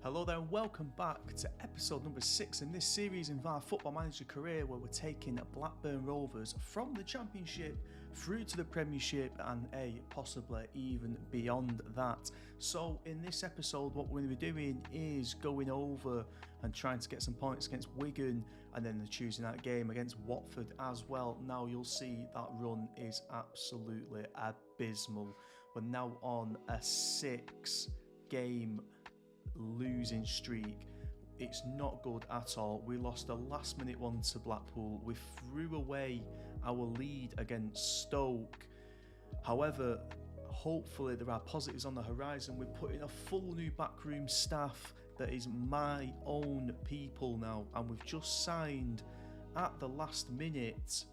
Hello there and welcome back to episode number 6 in this series in our football manager career, where we're taking Blackburn Rovers from the Championship through to the Premiership and possibly even beyond that. So in this episode what we're going to be doing is going over and trying to get some points against Wigan and then the Tuesday night game against Watford as well. Now you'll see that run is absolutely abysmal. We're now on a 6-game losing streak. It's not good at all. We lost a last minute one to Blackpool. We threw away our lead against Stoke. However, hopefully there are positives on the horizon. We're putting a full new backroom staff that is my own people now, and we've just signed at the last minute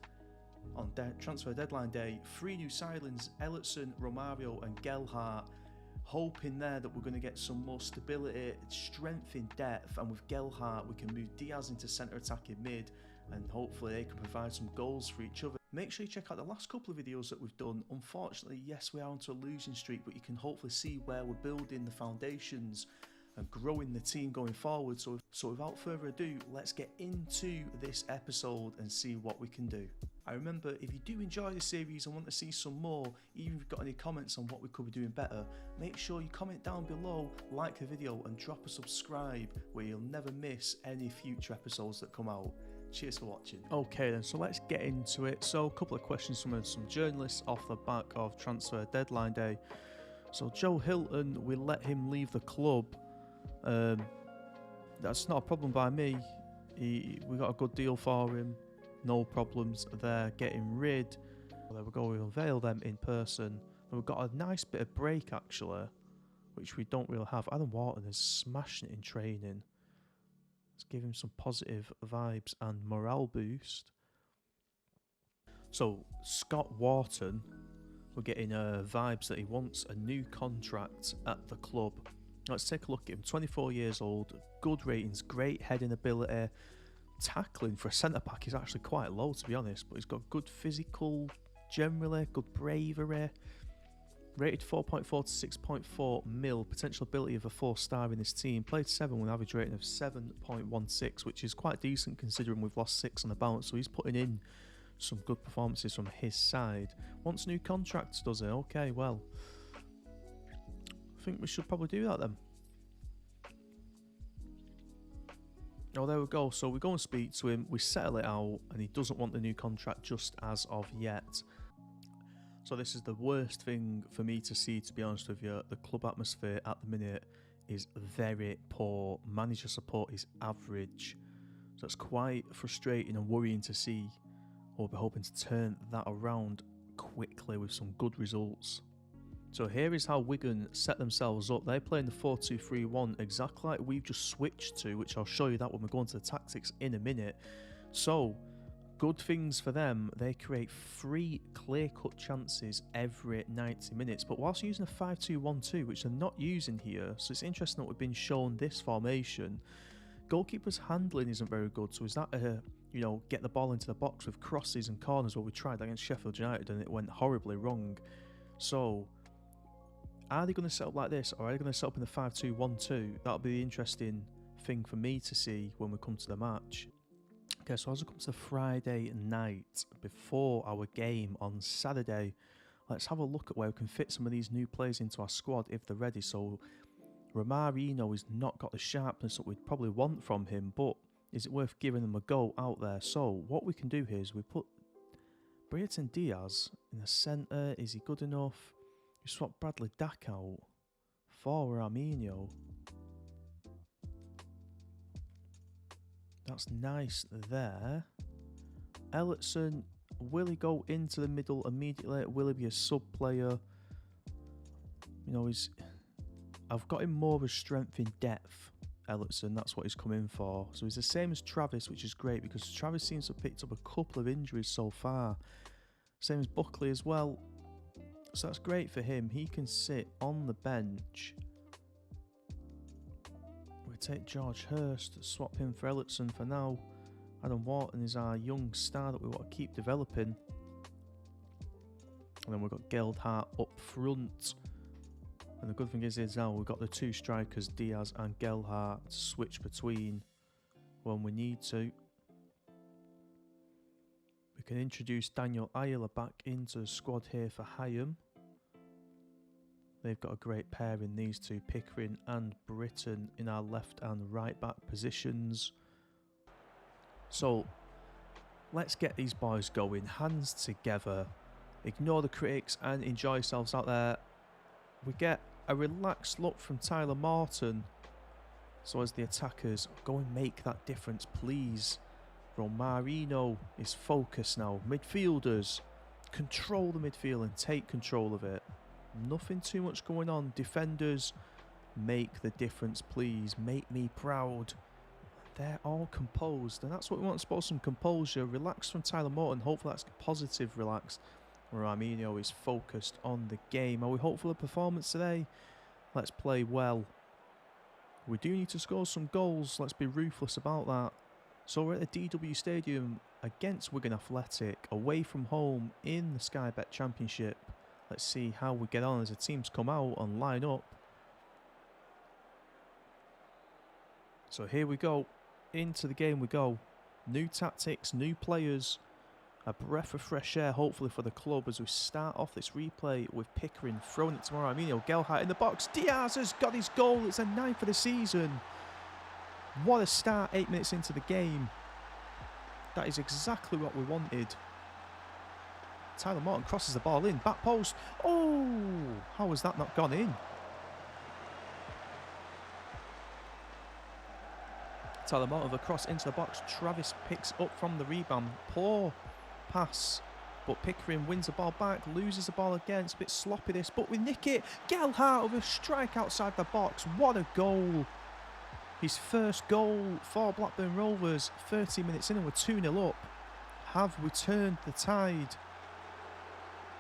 on transfer deadline day 3 new signings: Ellertson, Romario and Gelhardt. Hoping there that we're going to get some more stability, strength in depth, and with Gelhardt we can move Diaz into centre attacking mid and hopefully they can provide some goals for each other. Make sure you check out the last couple of videos that we've done. Unfortunately, yes, we are onto a losing streak, but you can hopefully see where we're building the foundations and growing the team going forward. So without further ado, let's get into this episode and see what we can do. I remember, if you do enjoy the series and want to see some more, even if you've got any comments on what we could be doing better, make sure you comment down below, like the video and drop a subscribe where you'll never miss any future episodes that come out. Cheers for watching. Okay then, so let's get into it. So a couple of questions from some journalists off the back of transfer deadline day. So Joe Hilton, we let him leave the club. That's not a problem by me. We got a good deal for him. No problems there. Getting rid. Well, there we go. We unveil them in person. And we've got a nice bit of break actually, which we don't really have. Adam Wharton is smashing it in training. Let's give him some positive vibes and morale boost. So Scott Wharton, we're getting vibes that he wants a new contract at the club. Let's take a look at him. 24 years old, good ratings, great heading ability. Tackling for a centre-back is actually quite low, to be honest, but he's got good physical, generally, good bravery. Rated 4.4 to 6.4 mil, potential ability of a 4-star in this team. Played 7 with an average rating of 7.16, which is quite decent considering we've lost 6 on the bounce, so he's putting in some good performances from his side. Wants new contracts, does he? Okay, well, I think we should probably do that then. Oh, there we go. So we go and speak to him, we settle it out, and he doesn't want the new contract just as of yet. So this is the worst thing for me to see, to be honest with you. The club atmosphere at the minute is very poor. Manager support is average. So it's quite frustrating and worrying to see. We'll be hoping to turn that around quickly with some good results. So here is how Wigan set themselves up. They're playing the 4-2-3-1 exactly like we've just switched to, which I'll show you that when we go into the tactics in a minute. So, good things for them. They create 3 clear-cut chances every 90 minutes. But whilst using a 5-2-1-2, which they're not using here, so it's interesting that we've been shown this formation. Goalkeeper's handling isn't very good. So is that get the ball into the box with crosses and corners? Well, we tried against Sheffield United and it went horribly wrong. So, are they going to set up like this, or are they going to set up in the 5-2-1-2? That'll be the interesting thing for me to see when we come to the match. Okay, so as we come to Friday night, before our game on Saturday, let's have a look at where we can fit some of these new players into our squad if they're ready. So, Romario has not got the sharpness that we'd probably want from him, but is it worth giving them a go out there? So, what we can do here is we put Brereton Diaz in the centre. Is he good enough? You swap Bradley Dack out for Arminio. That's nice there. Ellertson, will he go into the middle immediately? Will he be a sub player? I've got him more of a strength in depth, Ellertson. That's what he's come in for. So he's the same as Travis, which is great because Travis seems to have picked up a couple of injuries so far. Same as Buckley as well. So that's great for him. He can sit on the bench. We take George Hurst, swap him for Ellertson for now. Adam Wharton is our young star that we want to keep developing. And then we've got Gelhardt up front. And the good thing is now we've got the two strikers, Diaz and Gelhardt, to switch between when we need to. We can introduce Daniel Ayala back into the squad here for Hyam. They've got a great pair in these two, Pickering and Britton, in our left and right back positions. So let's get these boys going, hands together. Ignore the critics and enjoy yourselves out there. We get a relaxed look from Tyler Martin. So as the attackers go and make that difference, please. Romarino is focused now. Midfielders, control the midfield and take control of it. Nothing too much going on. Defenders, make the difference, please. Make me proud. They're all composed, and that's what we want. Suppose some composure. Relax from Tyler Morton. Hopefully that's positive relax. Raminho is focused on the game. Are we hopeful of performance today? Let's play well. We do need to score some goals. Let's be ruthless about that. So we're at the DW Stadium against Wigan Athletic, away from home in the Sky Bet Championship. Let's see how we get on as the teams come out and line up. So here we go. Into the game we go. New tactics, new players. A breath of fresh air, hopefully, for the club as we start off this replay with Pickering throwing it to Raminho. Gelhardt in the box. Diaz has got his goal. It's a 9th for the season. What a start 8 minutes into the game. That is exactly what we wanted. Tyler Morton crosses the ball in. Back post. Oh, how has that not gone in? Tyler Morton across into the box. Travis picks up from the rebound. Poor pass. But Pickering wins the ball back. Loses the ball again. It's a bit sloppy this. But we nick it. Gelhardt with a strike outside the box. What a goal. His first goal for Blackburn Rovers. 30 minutes in and we're 2-0 up. Have we turned the tide?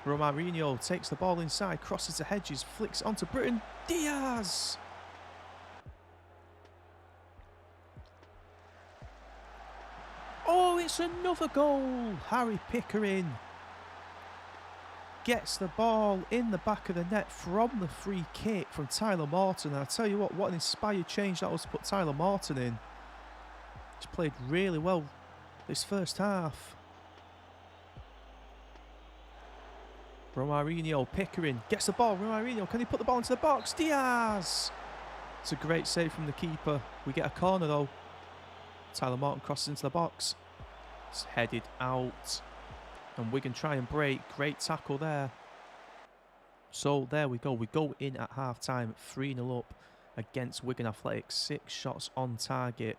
Romarinho takes the ball inside, crosses the hedges, flicks onto Britton. Diaz! Oh, it's another goal! Harry Pickering gets the ball in the back of the net from the free kick from Tyler Morton. And I tell you what an inspired change that was to put Tyler Morton in. He's played really well this first half. Romarinho, Pickering gets the ball. Romarinho, can he put the ball into the box? Diaz! It's a great save from the keeper. We get a corner though. Tyler Morton crosses into the box. It's headed out. And Wigan try and break. Great tackle there. So there we go. We go in at half time, 3-0 up against Wigan Athletic. 6 shots on target.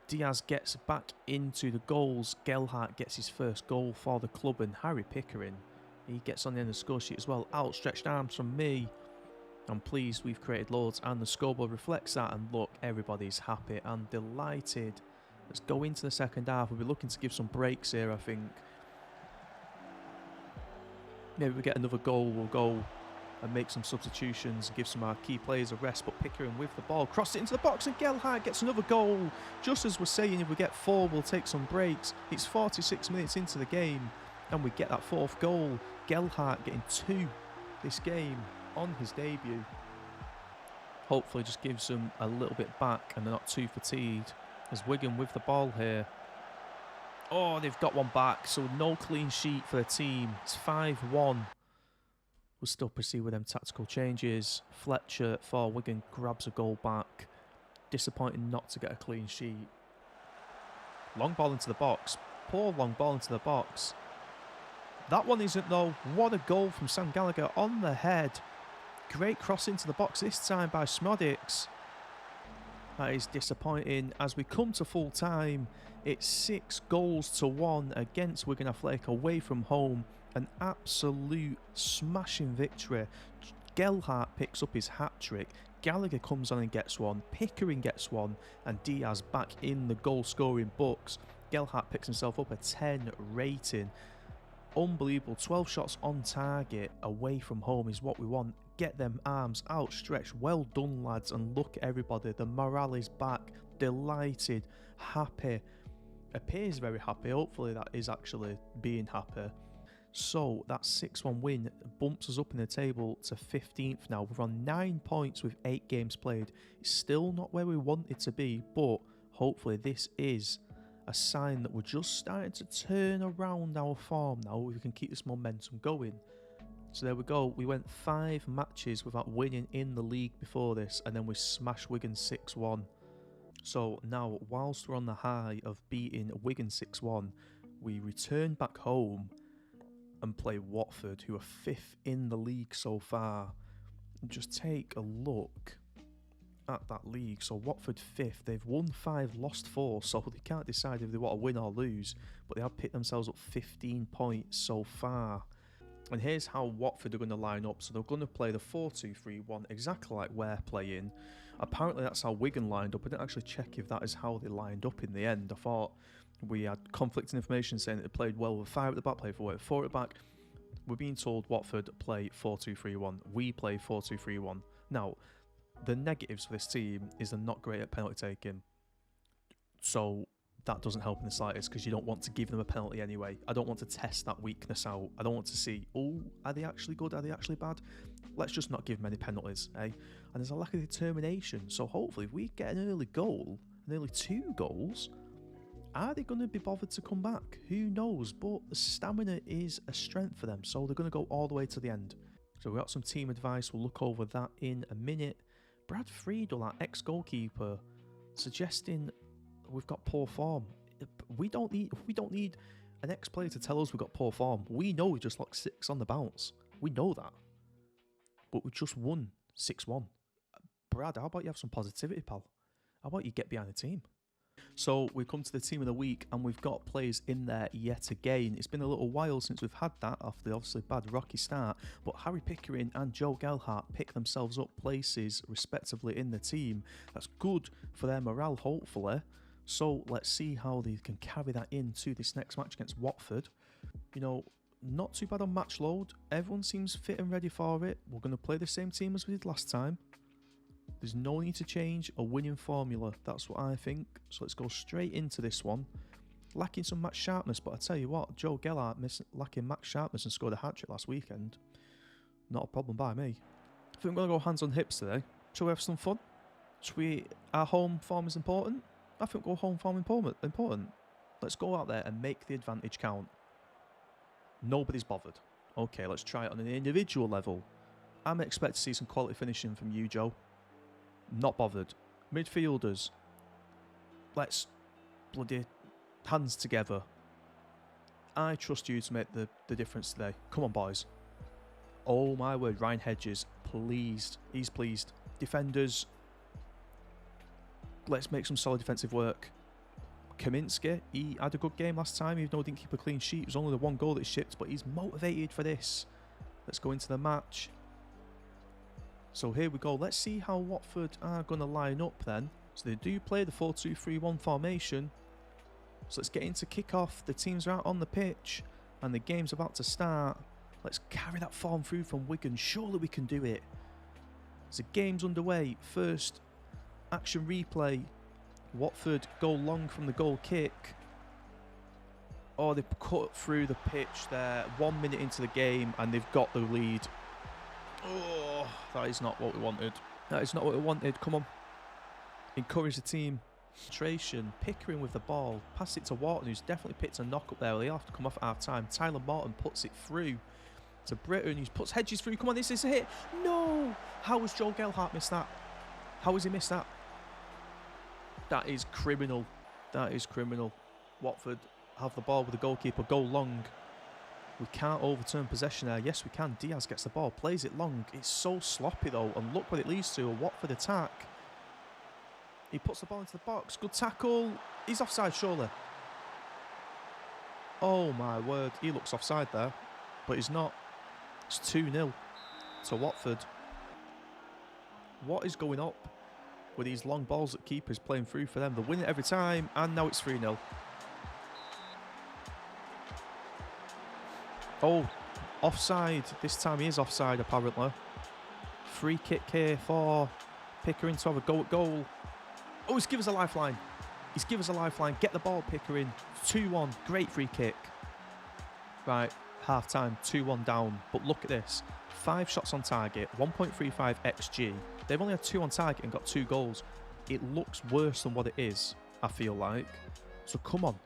Diaz gets back into the goals. Gelhardt gets his first goal for the club. And Harry Pickering, he gets on the end of the score sheet as well. Outstretched arms from me. I'm pleased we've created loads and the scoreboard reflects that. And look, everybody's happy and delighted. Let's go into the second half. We'll be looking to give some breaks here, I think. Maybe we get another goal. We'll go and make some substitutions and give some of our key players a rest. But Pickering with the ball, cross it into the box and Gelhardt gets another goal. Just as we're saying, if we get 4, we'll take some breaks. It's 46 minutes into the game and we get that 4th goal. Gelhardt getting 2 this game on his debut. Hopefully just gives them a little bit back and they're not too fatigued. As Wigan with the ball here. Oh, they've got one back, so no clean sheet for the team. It's 5-1. We'll still proceed with them tactical changes. Fletcher for Wigan grabs a goal back. Disappointing not to get a clean sheet. Long ball into the box. Poor long ball into the box. That one isn't though. What a goal from Sam Gallagher on the head. Great cross into the box this time by Smodics. That is disappointing. As we come to full time, it's 6-1 against Wigan Athletic away from home. An absolute smashing victory. Gelhardt picks up his hat-trick. Gallagher comes on and gets one. Pickering gets one. And Diaz back in the goal-scoring books. Gelhardt picks himself up a 10 rating. Unbelievable. 12 shots on target away from home is what we want. Get them arms outstretched. Well done, lads. And look at everybody. The morale is back. Delighted. Happy. Appears very happy. Hopefully that is actually being happy. So that 6-1 win bumps us up in the table to 15th now. We're on 9 points with 8 games played. It's still not where we want it to be, but hopefully this is a sign that we're just starting to turn around our form now. We can keep this momentum going. So there we go. We went 5 matches without winning in the league before this, and then we smashed Wigan 6-1. So now, whilst we're on the high of beating Wigan 6-1, we return back home and play Watford, who are 5th in the league so far. And just take a look at that league. So Watford 5th, they've won 5, lost 4, so they can't decide if they want to win or lose, but they have picked themselves up 15 points so far. And here's how Watford are going to line up. So they're going to play the 4-2-3-1, exactly like we're playing. Apparently that's how Wigan lined up. I didn't actually check if that is how they lined up in the end. I thought we had conflicting information saying that they played well with 5 at the back, played for 4 at the back. We're being told Watford play 4-2-3-1. We play 4-2-3-1. Now, the negatives for this team is they're not great at penalty taking. So that doesn't help in the slightest because you don't want to give them a penalty anyway. I don't want to test that weakness out. I don't want to see, oh, are they actually good? Are they actually bad? Let's just not give them any penalties, eh? And there's a lack of determination. So hopefully if we get an early goal, an early 2 goals, are they going to be bothered to come back? Who knows? But the stamina is a strength for them, so they're going to go all the way to the end. So we've got some team advice. We'll look over that in a minute. Brad Friedel, our ex-goalkeeper, suggesting we've got poor form. We don't need an ex-player to tell us we've got poor form. We know we just locked 6 on the bounce. We know that. But we just won 6-1. Brad, how about you have some positivity, pal? How about you get behind the team? So we come to the team of the week and we've got players in there yet again. It's been a little while since we've had that after the obviously bad rocky start, but Harry Pickering and Joe Gelhardt pick themselves up places respectively in the team. That's good for their morale, hopefully. So let's see how they can carry that into this next match against Watford. You know, not too bad on match load. Everyone seems fit and ready for it. We're going to play the same team as we did last time. There's no need to change a winning formula. That's what I think. So let's go straight into this one. Lacking some match sharpness, but I tell you what, Joe Gelhardt lacking match sharpness and scored a hat-trick last weekend. Not a problem by me. I think we're going to go hands on hips today. Shall we have some fun? Our home form is important? I think we'll go home form important. Let's go out there and make the advantage count. Nobody's bothered. Okay, let's try it on an individual level. I'm expecting to see some quality finishing from you, Joe. Not bothered. Midfielders. Let's bloody hands together. I trust you to make the difference today. Come on, boys. Oh my word, Ryan Hedges, pleased. He's pleased. Defenders. Let's make some solid defensive work. Kaminsky, he had a good game last time, even though he didn't keep a clean sheet. It was only the 1 goal that he shipped, but he's motivated for this. Let's go into the match. So here we go. Let's see how Watford are going to line up then. So they do play the 4-2-3-1 formation. So let's get into kick-off. The teams are out on the pitch and the game's about to start. Let's carry that form through from Wigan. Surely we can do it. So the game's underway. First action replay. Watford go long from the goal kick. Oh, they've cut through the pitch there. 1 minute into the game and they've got the lead. Oh, that is not what we wanted. That is not what we wanted. Come on. Encourage the team. Concentration. Pickering with the ball. Pass it to Wharton, who's definitely picked a knock up there. They'll have to come off at half time. Tyler Morton puts it through to Britton, who puts Hedges through. Come on, this is a hit. No! How has Joe Gelhardt missed that? How has he missed that? That is criminal. That is criminal. Watford have the ball with the goalkeeper. Go long. We can't overturn possession there. Yes, we can. Diaz gets the ball, plays it long. It's so sloppy though, and look what it leads to, a Watford attack. He puts the ball into the box. Good tackle. He's offside, surely. Oh my word. He looks offside there, but he's not. It's 2-0 to Watford. What is going up with these long balls that keepers playing through for them? They win it every time, and now it's 3-0. Oh, offside. This time he is offside, apparently. Free kick here for Pickering to have a go at goal. Oh, he's given us a lifeline. He's given us a lifeline. Get the ball, Pickering. 2-1. Great free kick. Right. half-time, 2-1 down. But look at this. 5 shots on target, 1.35 XG. They've only had 2 on target and got 2 goals. It looks worse than what it is, I feel like. So come on.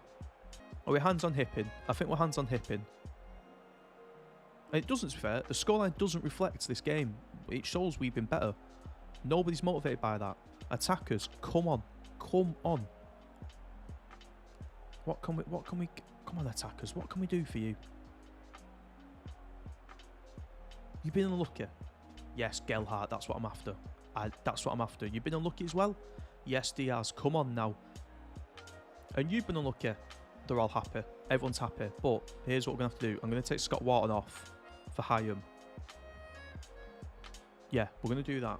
Are we hands on hipping? I think we're hands on hipping. And it doesn't, to be fair. The scoreline doesn't reflect this game. It shows we've been better. Nobody's motivated by that. Attackers, come on. Come on. Come on, attackers. What can we do for you? You've been unlucky. Yes, Gelhardt, that's what I'm after. That's what I'm after. You've been unlucky as well? Yes, Diaz, come on now. And you've been unlucky. They're all happy. Everyone's happy. But here's what we're going to have to do. I'm going to take Scott Wharton off for Hyam. Yeah, we're going to do that.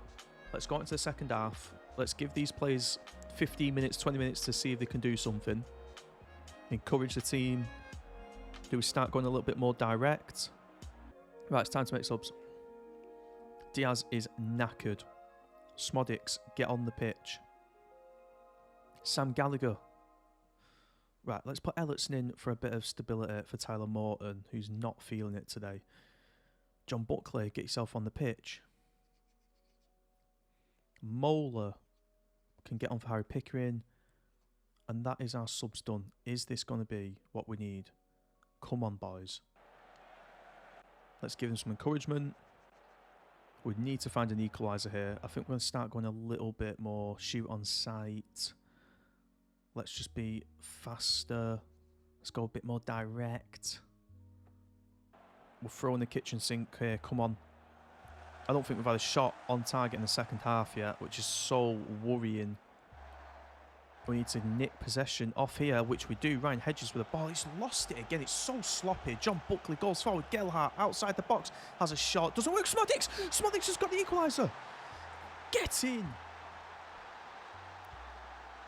Let's go into the second half. Let's give these players 15 minutes, 20 minutes to see if they can do something. Encourage the team. Do we start going a little bit more direct? Right, it's time to make subs. Diaz is knackered. Smodics, get on the pitch. Sam Gallagher. Right, let's put Ellertson in for a bit of stability for Tyler Morton, who's not feeling it today. John Buckley, get yourself on the pitch. Mola can get on for Harry Pickering. And that is our subs done. Is this going to be what we need? Come on, boys. Let's give them some encouragement. We need to find an equaliser here. I think we're going to start going a little bit more shoot on sight. Let's just be faster. Let's go a bit more direct. We'll throw in the kitchen sink here. Come on. I don't think we've had a shot on target in the second half yet, which is so worrying. We need to nick possession off here, which we do. Ryan Hedges with the ball. He's lost it again. It's so sloppy. John Buckley goes forward. Gelhardt outside the box has a shot. Doesn't work. Smodics! Smodics has got the equaliser. Get in.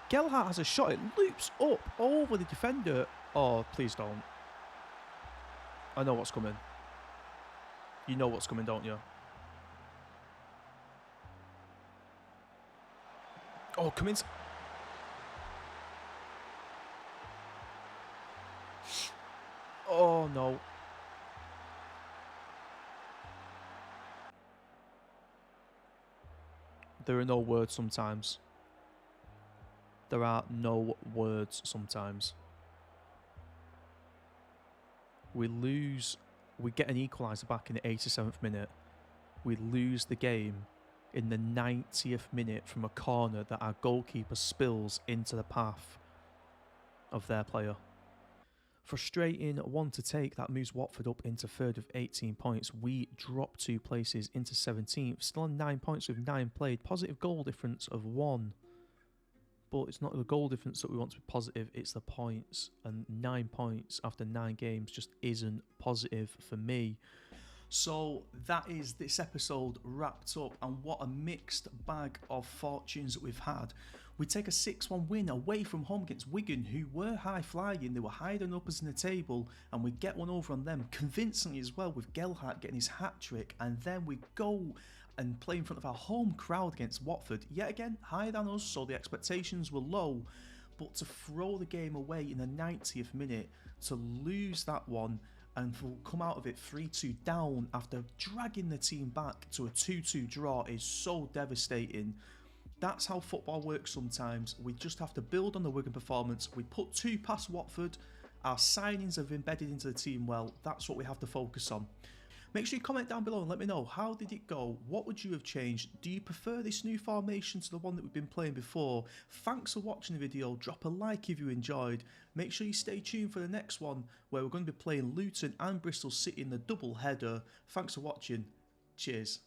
Gelhardt has a shot. It loops up over the defender. Oh, please don't. I know what's coming. You know what's coming, don't you? Oh, come in. Oh, no. There are no words sometimes. There are no words sometimes. We lose. We get an equaliser back in the 87th minute. We lose the game in the 90th minute from a corner that our goalkeeper spills into the path of their player. Frustrating one to take. That moves Watford up into third with 18 points. We drop 2 places into 17th. Still on 9 points with 9 played. Positive goal difference of 1. But it's not the goal difference that we want to be positive. It's the points. And 9 points after 9 games just isn't positive for me. So that is this episode wrapped up. And what a mixed bag of fortunes that we've had. We take a 6-1 win away from home against Wigan, who were high-flying. They were hiding up us in the table, and we get one over on them convincingly as well, with Gelhardt getting his hat-trick. And then we go and play in front of our home crowd against Watford. Yet again, higher than us, so the expectations were low. But to throw the game away in the 90th minute, to lose that one, and we'll come out of it 3-2 down after dragging the team back to a 2-2 draw is so devastating. That's how football works sometimes. We just have to build on the Wigan performance. We put 2 past Watford. Our signings have embedded into the team well. That's what we have to focus on. Make sure you comment down below and let me know, how did it go? What would you have changed? Do you prefer this new formation to the one that we've been playing before? Thanks for watching the video. Drop a like if you enjoyed. Make sure you stay tuned for the next one, where we're going to be playing Luton and Bristol City in the double header. Thanks for watching. Cheers.